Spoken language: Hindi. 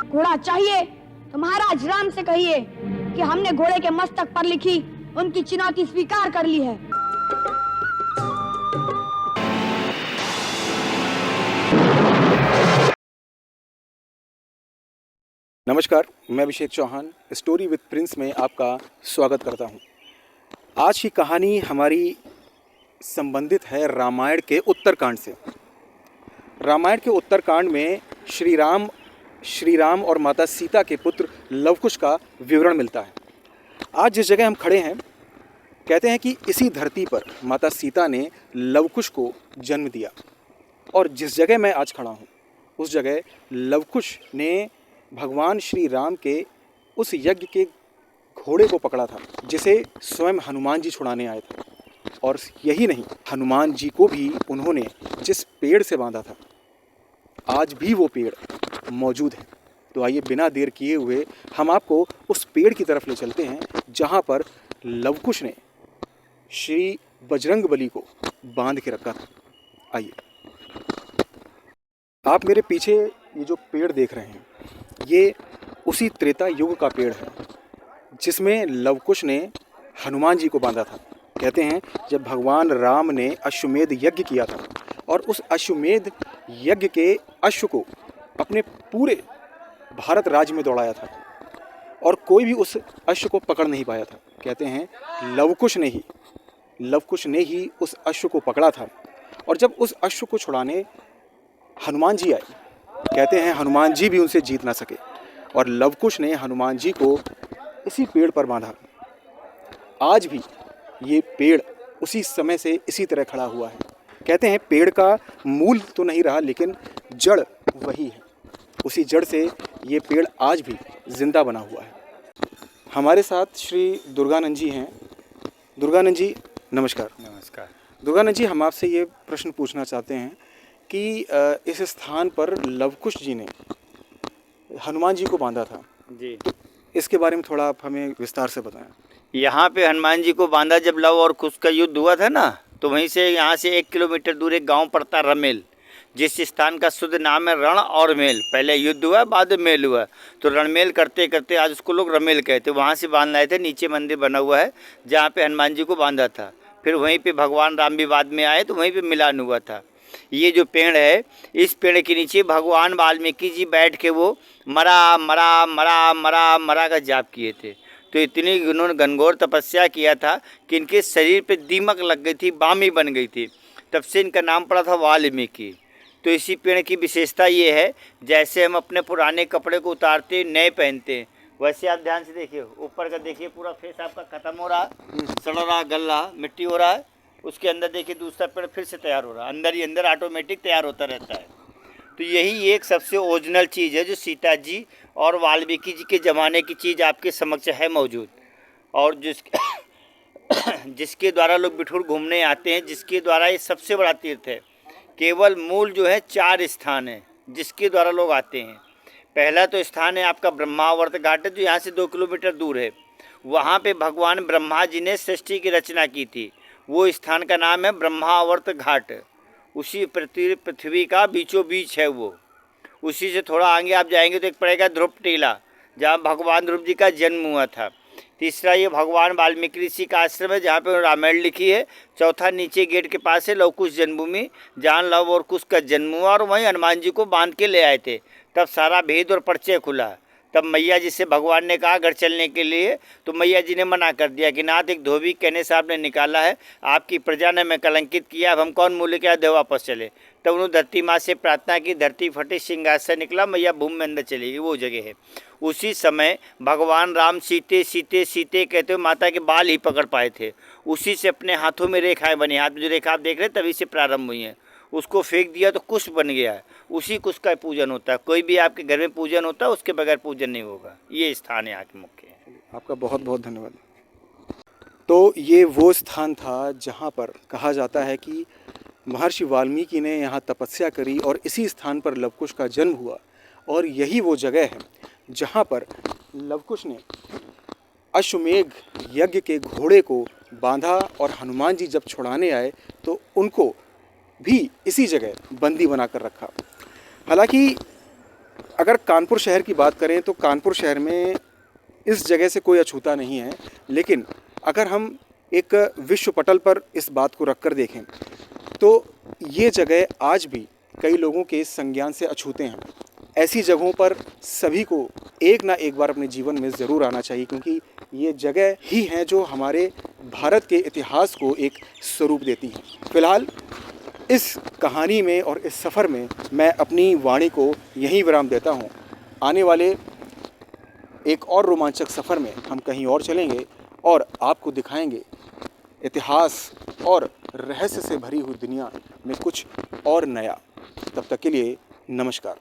घोड़ा चाहिए तो महाराज राम से कहिए कि हमने घोड़े के मस्तक पर लिखी उनकी चुनौती स्वीकार कर ली है। नमस्कार, मैं अभिषेक चौहान स्टोरी विद प्रिंस में आपका स्वागत करता हूं। आज की कहानी हमारी संबंधित है रामायण के उत्तरकांड से। रामायण के उत्तरकांड में श्री राम और माता सीता के पुत्र लवकुश का विवरण मिलता है। आज जिस जगह हम खड़े हैं, कहते हैं कि इसी धरती पर माता सीता ने लवकुश को जन्म दिया, और जिस जगह मैं आज खड़ा हूँ उस जगह लवकुश ने भगवान श्री राम के उस यज्ञ के घोड़े को पकड़ा था जिसे स्वयं हनुमान जी छुड़ाने आए थे। और यही नहीं, हनुमान जी को भी उन्होंने जिस पेड़ से बांधा था, आज भी वो पेड़ मौजूद है। तो आइए बिना देर किए हुए हम आपको उस पेड़ की तरफ ले चलते हैं जहाँ पर लवकुश ने श्री बजरंगबली को बांध के रखा था। आइए, आप मेरे पीछे ये जो पेड़ देख रहे हैं, ये उसी त्रेता युग का पेड़ है जिसमें लवकुश ने हनुमान जी को बांधा था। कहते हैं जब भगवान राम ने अश्वमेध यज्ञ किया था और उस अश्वमेध यज्ञ के अश्व को अपने पूरे भारत राज्य में दौड़ाया था और कोई भी उस अश्व को पकड़ नहीं पाया था। कहते हैं लवकुश ने ही उस अश्व को पकड़ा था। और जब उस अश्व को छुड़ाने हनुमान जी आए, कहते हैं हनुमान जी भी उनसे जीत ना सके और लवकुश ने हनुमान जी को इसी पेड़ पर बांधा। आज भी ये पेड़ उसी समय से इसी तरह खड़ा हुआ है। कहते हैं पेड़ का मूल तो नहीं रहा, लेकिन जड़ वही है। उसी जड़ से ये पेड़ आज भी जिंदा बना हुआ है। हमारे साथ श्री दुर्गानंद जी हैं। दुर्गानंद जी नमस्कार। नमस्कार। दुर्गानंद जी, हम आपसे ये प्रश्न पूछना चाहते हैं कि इस स्थान पर लवकुश जी ने हनुमान जी को बांधा था जी, तो इसके बारे में थोड़ा आप हमें विस्तार से बताएं। यहाँ पे हनुमान जी को बांधा जब लव और कुश का युद्ध हुआ था ना, तो वहीं से यहाँ से 1 किलोमीटर दूर एक गांव पड़ता रमेल, जिस स्थान का शुद्ध नाम है रण और मेल। पहले युद्ध हुआ, बाद में मेल हुआ, तो रणमेल करते करते आज उसको लोग रमेल कहते। वहाँ से बांध लाए थे। नीचे मंदिर बना हुआ है जहाँ पे हनुमान जी को बांधा था। फिर वहीं पे भगवान राम भी बाद में आए तो वहीं पे मिलान हुआ था। ये जो पेड़ है, इस पेड़ के नीचे भगवान वाल्मीकि जी बैठ के वो मरा मरा मरा मरा मरा का जाप किए थे। तो इतनी उन्होंने घनघोर तपस्या किया था कि इनके शरीर पे दीमक लग गई थी, बामी बन गई थी। तब से इनका नाम पड़ा था वाल्मीकि। तो इसी पेड़ की विशेषता ये है, जैसे हम अपने पुराने कपड़े को उतारते नए पहनते हैं, वैसे आप ध्यान से देखिए, ऊपर का देखिए, पूरा फेस आपका खत्म हो रहा है, सड़ रहा, गल रहा, मिट्टी हो रहा है। उसके अंदर देखिए दूसरा पेड़ फिर से तैयार हो रहा है, अंदर ही अंदर ऑटोमेटिक तैयार होता रहता है। तो यही एक सबसे ओरिजिनल चीज़ है जो सीता जी और वाल्मीकि जी के ज़माने की चीज़ आपके समक्ष है मौजूद, और जिसके द्वारा लोग बिठूर घूमने आते हैं, जिसके द्वारा ये सबसे बड़ा तीर्थ है। केवल मूल जो है 4 स्थान है जिसके द्वारा लोग आते हैं। पहला तो स्थान है आपका ब्रह्मावर्त घाट, जो यहाँ से 2 किलोमीटर दूर है। वहाँ पे भगवान ब्रह्मा जी ने सृष्टि की रचना की थी। वो स्थान का नाम है ब्रह्मावर्त घाट। उसी पृथ्वी का बीचों बीच है वो। उसी से थोड़ा आगे आप जाएंगे तो एक पड़ेगा ध्रुव टीला, जहाँ भगवान ध्रुव जी का जन्म हुआ था। तीसरा ये भगवान वाल्मीकि ऋषि का आश्रम है जहाँ पे रामायण लिखी है। चौथा नीचे गेट के पास है लवकुश जन्मभूमि, जहाँ लव और कुश का जन्म हुआ, और वहीं हनुमान जी को बांध के ले आए थे। तब सारा भेद और परिचय खुला। तब मैया जी से भगवान ने कहा घर चलने के लिए, तो मैया जी ने मना कर दिया कि नाथ एक धोबी कहने से आपने निकाला है, आपकी प्रजा ने मैं कलंकित किया, अब हम कौन मूल्य क्या दे वापस चले। तब उन्होंने धरती माँ से प्रार्थना की, धरती फटी, सिंहासन निकला, मैया भूमि में अंदर चली गई। वो जगह है। उसी समय भगवान राम सीते सीते सीते कहते हुए माता के बाल ही पकड़ पाए थे। उसी से अपने हाथों में रेखाएं बनी, हाथ में जो रेखा आप देख रहे हैं तभी से प्रारंभ हुई हैं। उसको फेंक दिया तो कुश बन गया है। उसी कुश का पूजन होता है। कोई भी आपके घर में पूजन होता है, उसके बगैर पूजन नहीं होगा। ये स्थान यहाँ के मुख्य है। आपका बहुत बहुत धन्यवाद। तो ये वो स्थान था जहाँ पर कहा जाता है कि महर्षि वाल्मीकि ने यहाँ तपस्या करी और इसी स्थान पर लवकुश का जन्म हुआ। और यही वो जगह है जहाँ पर लवकुश ने अश्वमेध यज्ञ के घोड़े को बांधा और हनुमान जी जब छुड़ाने आए तो उनको भी इसी जगह बंदी बनाकर रखा। हालांकि अगर कानपुर शहर की बात करें तो कानपुर शहर में इस जगह से कोई अछूता नहीं है, लेकिन अगर हम एक विश्व पटल पर इस बात को रखकर देखें तो ये जगह आज भी कई लोगों के संज्ञान से अछूते हैं। ऐसी जगहों पर सभी को एक ना एक बार अपने जीवन में ज़रूर आना चाहिए, क्योंकि ये जगह ही हैं जो हमारे भारत के इतिहास को एक स्वरूप देती हैं। फ़िलहाल इस कहानी में और इस सफ़र में मैं अपनी वाणी को यहीं विराम देता हूँ। आने वाले एक और रोमांचक सफ़र में हम कहीं और चलेंगे और आपको दिखाएंगे इतिहास और रहस्य से भरी हुई दुनिया में कुछ और नया। तब तक के लिए नमस्कार।